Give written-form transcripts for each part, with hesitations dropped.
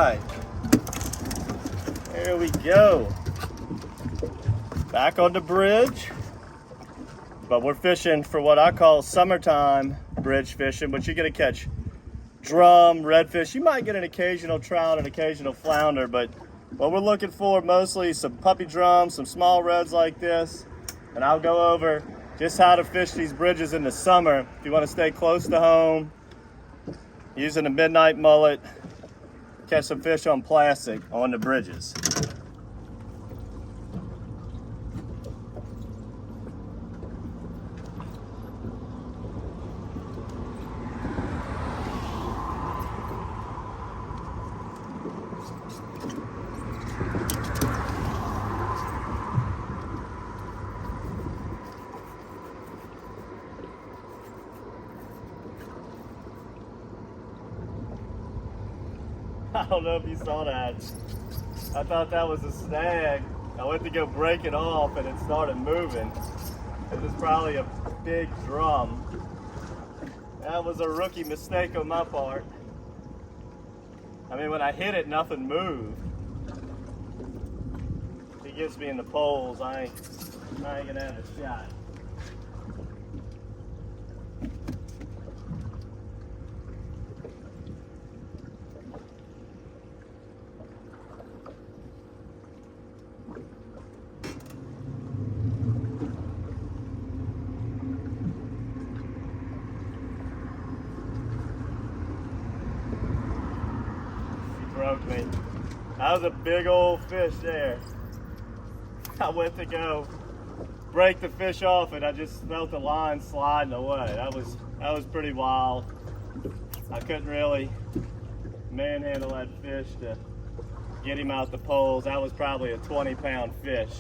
right. There we go. Back on the bridge. But we're fishing for what I call summertime bridge fishing, but you're gonna catch drum, redfish. You might get an occasional trout, an occasional flounder, but what we're looking for mostly some puppy drums, some small reds like this. And I'll go over just how to fish these bridges in the summer. If you want to stay close to home, using a midnight mullet, catch some fish on plastic on the bridges. I don't know if you saw that. I thought that was a snag. I went to go break it off and it started moving. It was probably a big drum. That was a rookie mistake on my part. I mean, when I hit it, nothing moved. If he gets me in the poles, I ain't gonna have a shot. Broke me. That was a big old fish there. I went to go break the fish off and I just felt the line sliding away. That was pretty wild. I couldn't really manhandle that fish to get him out the poles. That was probably a 20-pound fish.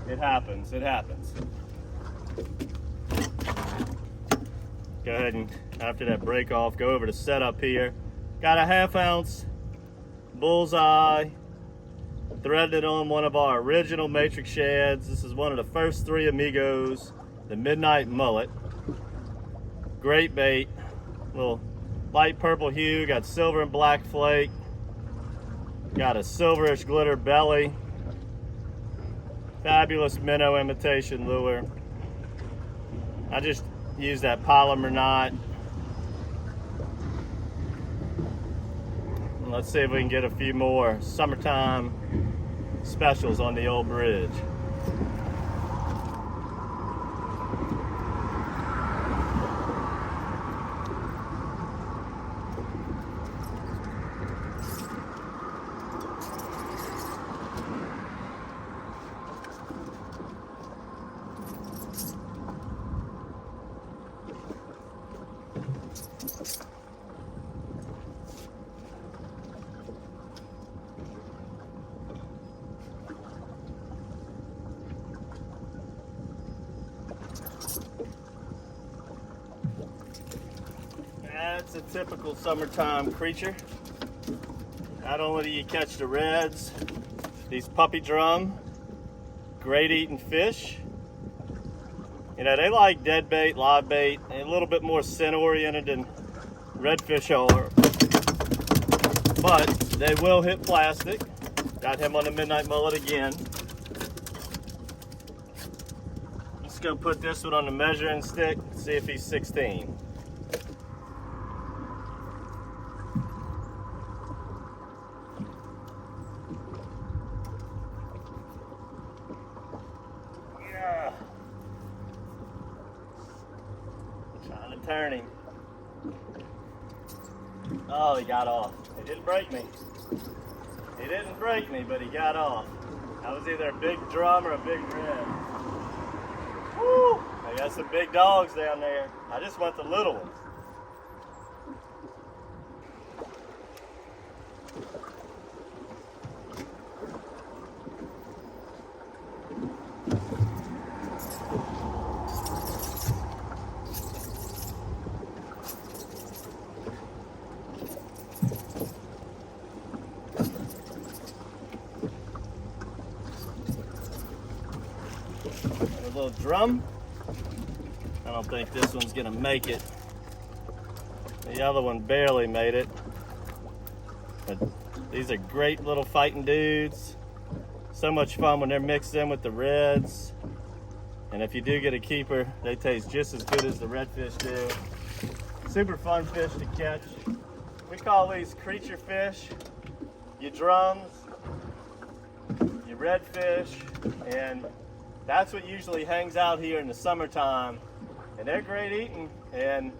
It happens, it happens. Go ahead and after that break off, go over to setup here. Got a 1/2 ounce bullseye, threaded on one of our original matrix shads. This is one of the first 3 amigos, the midnight mullet. Great bait, little light purple hue, got silver and black flake, got a silverish glitter belly, fabulous minnow imitation lure. I just use that polymer knot. Let's see if we can get a few more summertime specials on the old bridge. That's a typical summertime creature. Not only do you catch the reds, these puppy drum, great eating fish. You know, they like dead bait, live bait, and a little bit more scent oriented than redfish are. But they will hit plastic. Got him on the midnight mullet again. Let's go put this one on the measuring stick, see if he's 16. Turn him. Oh, he got off. He didn't break me. He didn't break me, but he got off. That was either a big drum or a big red. Woo! I got some big dogs down there. I just want the little ones. A little drum. I don't think this one's gonna make it. The other one barely made it. But these are great little fighting dudes. So much fun when they're mixed in with the reds. And if you do get a keeper, they taste just as good as the redfish do. Super fun fish to catch. We call these creature fish. Your drums, your redfish, and that's what usually hangs out here in the summertime. And they're great eating. And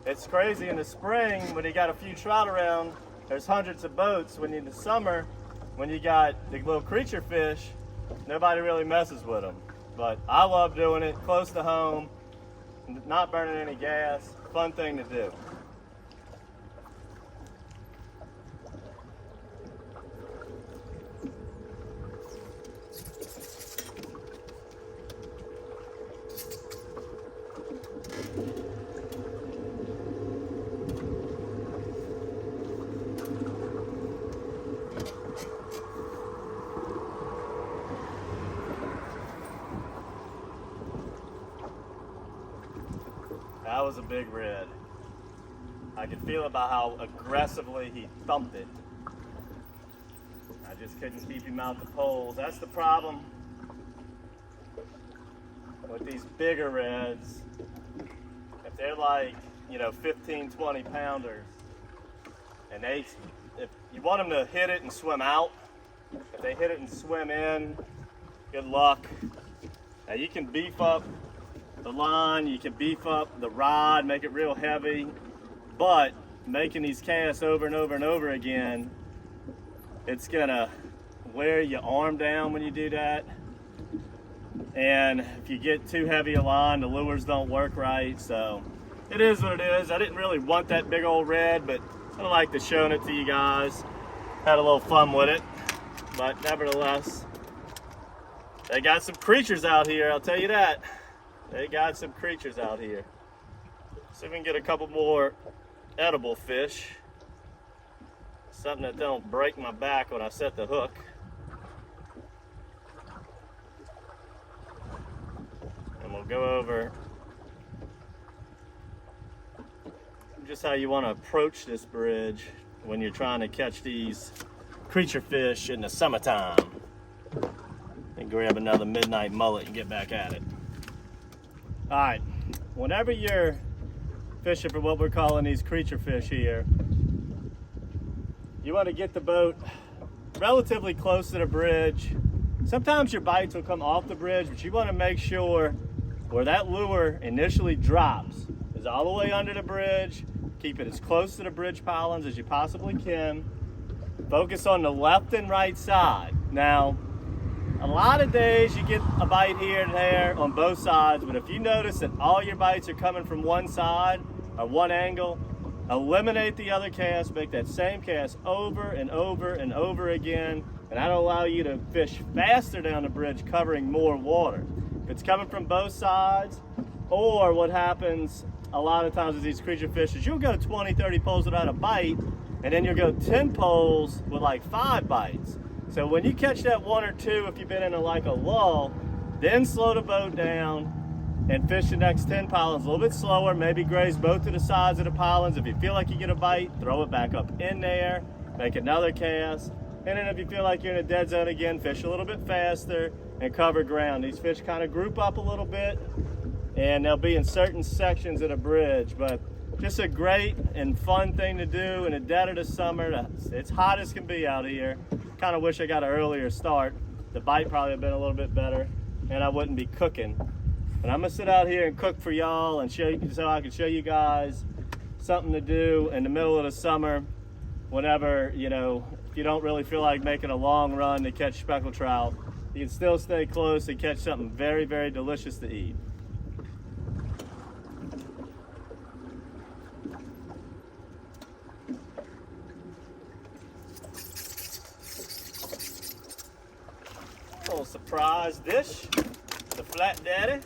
it's crazy in the spring when you got a few trout around, there's hundreds of boats. When in the summer, when you got the little creature fish, nobody really messes with them. But I love doing it close to home, not burning any gas, fun thing to do. That was a big red. I could feel about how aggressively he thumped it. I just couldn't keep him out the poles. That's the problem with these bigger reds. If they're like, 15, 20 pounders, and if you want them to hit it and swim out, if they hit it and swim in, good luck. Now you can beef up the line, you can beef up the rod, make it real heavy, but making these casts over and over and over again, it's gonna wear your arm down when you do that. And if you get too heavy a line, the lures don't work right, so it is what it is. I didn't really want that big old red, but I like to show it to you guys. Had a little fun with it, but nevertheless, they got some creatures out here, I'll tell you that. They got some creatures out here. See if we can get a couple more edible fish. Something that don't break my back when I set the hook. And we'll go over just how you want to approach this bridge when you're trying to catch these creature fish in the summertime. And grab another midnight mullet and get back at it. All right, whenever you're fishing for what we're calling these creature fish here, you want to get the boat relatively close to the bridge. Sometimes your bites will come off the bridge, but you want to make sure where that lure initially drops is all the way under the bridge. Keep it as close to the bridge pilings as you possibly can. Focus on the left and right side. Now, a lot of days you get a bite here and there on both sides, but if you notice that all your bites are coming from one side or one angle, eliminate the other cast, make that same cast over and over and over again, and that'll allow you to fish faster down the bridge, covering more water. If it's coming from both sides, or what happens a lot of times with these creature fish is you'll go 20, 30 poles without a bite, and then you'll go 10 poles with like 5 bites. So when you catch that 1 or 2, if you've been in a lull, then slow the boat down and fish the next 10 pilings a little bit slower, maybe graze both to the sides of the pilings. If you feel like you get a bite, throw it back up in there, make another cast. And then if you feel like you're in a dead zone again, fish a little bit faster and cover ground. These fish kind of group up a little bit and they'll be in certain sections of the bridge, but just a great and fun thing to do in the dead of the summer. It's hot as can be out here. Kind of wish I got an earlier start. The bite probably would have been a little bit better and I wouldn't be cooking. But I'm gonna sit out here and cook for y'all and show you, so I can show you guys something to do in the middle of the summer whenever, if you don't really feel like making a long run to catch speckled trout, you can still stay close and catch something very, very delicious to eat. Little surprise dish, the Flat Daddy.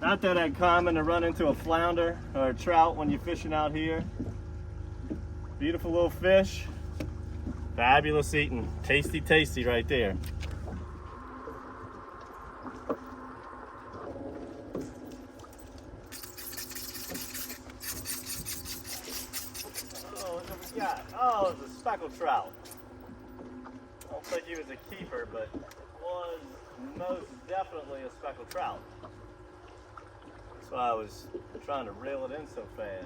Not that uncommon to run into a flounder or a trout when you're fishing out here. Beautiful little fish, fabulous eating, tasty, tasty right there. Oh, look what we got. Oh, it was a speckled trout. I don't think he was a keeper, but was most definitely a speckled trout. That's why I was trying to reel it in so fast.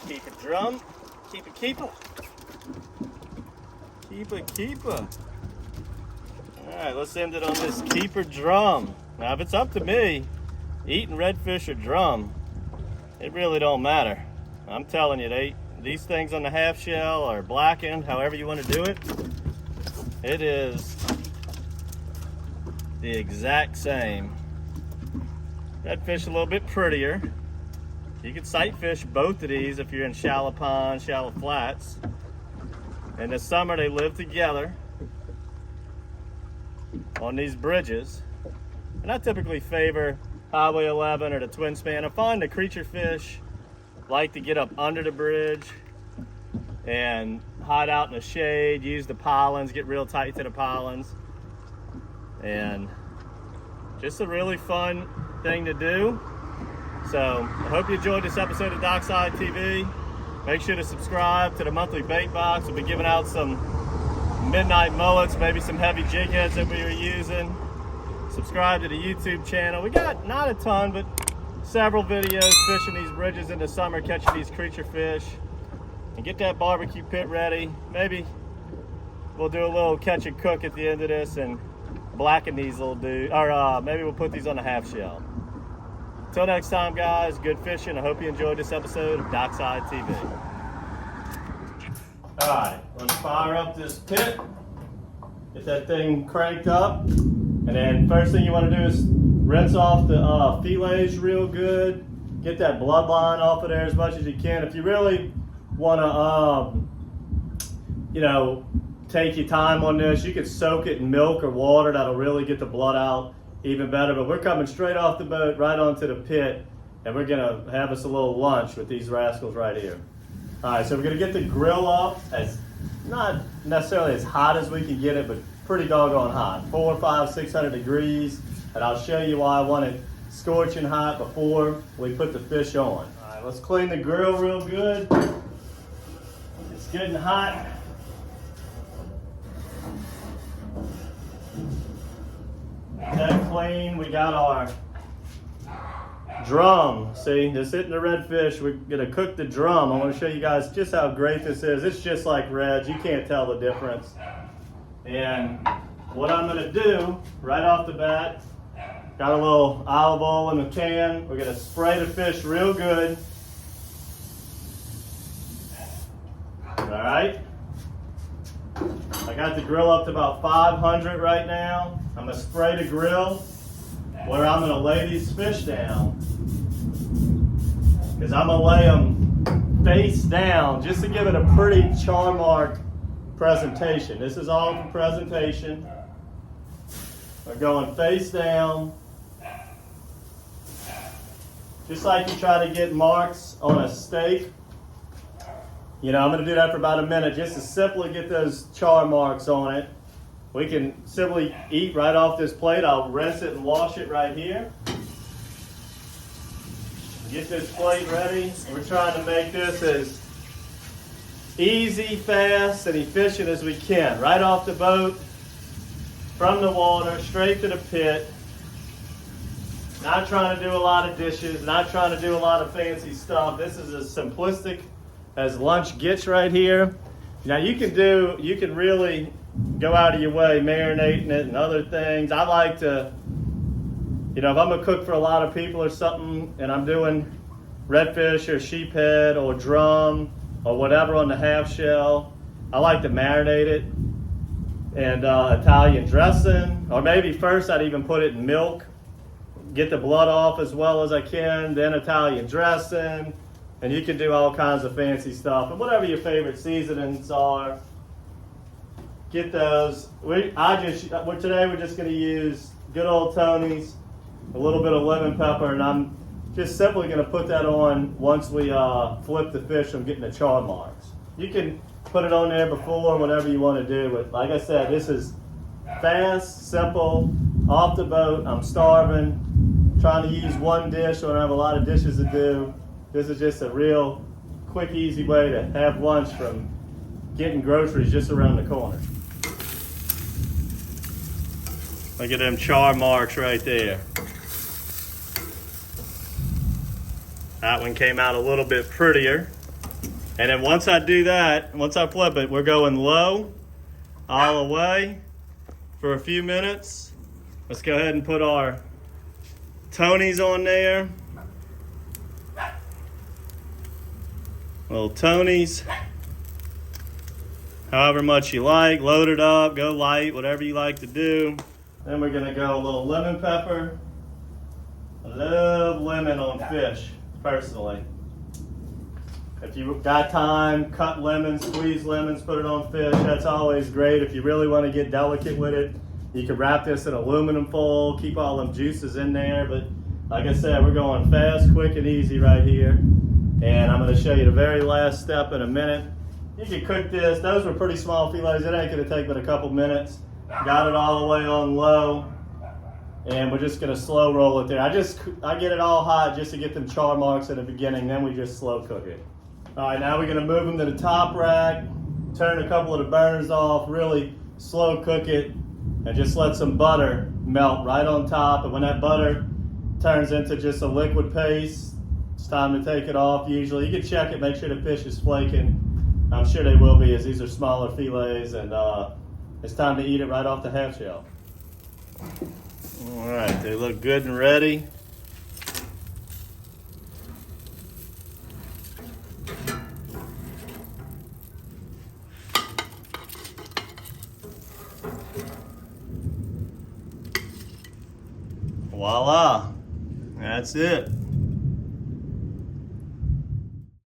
Keep a drum, keep a keeper. Keep a keeper. Alright, let's end it on this keeper drum. Now if it's up to me, eating redfish or drum, it really don't matter. I'm telling you, these things on the half shell or blackened, however you want to do it, it is the exact same. Redfish a little bit prettier. You can sight fish both of these if you're in shallow ponds, shallow flats. In the summer, they live together on these bridges. And I typically favor Highway 11 or the twin span. I find the creature fish like to get up under the bridge and hide out in the shade, use the pilings, get real tight to the pilings. And just a really fun thing to do. So I hope you enjoyed this episode of DockSide TV. Make sure to subscribe to the monthly bait box. We'll be giving out some midnight mullets, maybe some heavy jig heads that we were using. Subscribe to the YouTube channel. We got not a ton, but several videos fishing these bridges in the summer, catching these creature fish. And get that barbecue pit ready. Maybe we'll do a little catch and cook at the end of this and blacken these little dudes. Or maybe we'll put these on a half shell. Till next time, guys, good fishing. I hope you enjoyed this episode of DockSide TV. All right, let's fire up this pit. Get that thing cranked up. And then first thing you want to do is rinse off the fillets real good. Get that bloodline off of there as much as you can. If you really want to, take your time on this, you can soak it in milk or water. That'll really get the blood out even better. But we're coming straight off the boat right onto the pit, and we're gonna have us a little lunch with these rascals right here. All right, so we're gonna get the grill up as not necessarily as hot as we can get it, but pretty doggone hot, 400, 500, 600 degrees. And I'll show you why I want it scorching hot before we put the fish on. All right, let's clean the grill real good. It's getting hot. That clean, we got our drum. See, just hitting the redfish. We're gonna cook the drum. I want to show you guys just how great this is. It's just like reds. You can't tell the difference. And what I'm gonna do right off the bat, got a little olive oil in the can. We're gonna spray the fish real good. All right. I got the grill up to about 500 right now. I'm gonna spray the grill where I'm gonna lay these fish down, because I'm gonna lay them face down just to give it a pretty char mark presentation. This is all for presentation. We're going face down, just like you try to get marks on a steak. I'm going to do that for about a minute just to simply get those char marks on it. We can simply eat right off this plate. I'll rinse it and wash it right here. Get this plate ready. We're trying to make this as easy, fast, and efficient as we can. Right off the boat, from the water, straight to the pit. Not trying to do a lot of dishes, not trying to do a lot of fancy stuff. This is as simplistic as lunch gets right here. Now you can really go out of your way marinating it and other things. I like to, if I'm gonna cook for a lot of people or something and I'm doing redfish or sheephead or drum or whatever on the half shell, I like to marinate it and Italian dressing, or maybe first I'd even put it in milk, get the blood off as well as I can, then Italian dressing. And you can do all kinds of fancy stuff, and whatever your favorite seasonings are. get those. Today we're just gonna use good old Tony's, a little bit of lemon pepper, and I'm just simply gonna put that on once we flip the fish from getting the char marks. You can put it on there before, whatever you want to do, but like I said, this is fast, simple, off the boat. I'm starving, trying to use one dish, so I don't have a lot of dishes to do. This is just a real quick, easy way to have lunch from getting groceries just around the corner. Look at them char marks right there. That one came out a little bit prettier. And then once I do that, once I flip it, we're going low all the way for a few minutes. Let's go ahead and put our Tony's on there. Little Tony's. However much you like, load it up, go light, whatever you like to do. Then we're gonna go a little lemon pepper. I love lemon on fish, personally. If you've got time, cut lemons, squeeze lemons, put it on fish. That's always great. If you really want to get delicate with it, you can wrap this in aluminum foil, keep all them juices in there. But like I said, we're going fast, quick, and easy right here. And I'm going to show you the very last step in a minute. You can cook this. Those were pretty small fillets. It ain't going to take but a couple minutes. Got it all the way on low. And we're just going to slow roll it there. I get it all hot just to get them char marks at the beginning. Then we just slow cook it. All right, now we're gonna move them to the top rack, turn a couple of the burners off, really slow cook it, and just let some butter melt right on top. And when that butter turns into just a liquid paste, it's time to take it off usually. You can check it, make sure the fish is flaking. I'm sure they will be, as these are smaller fillets, and it's time to eat it right off the half shell. All right, they look good and ready. Voila, that's it.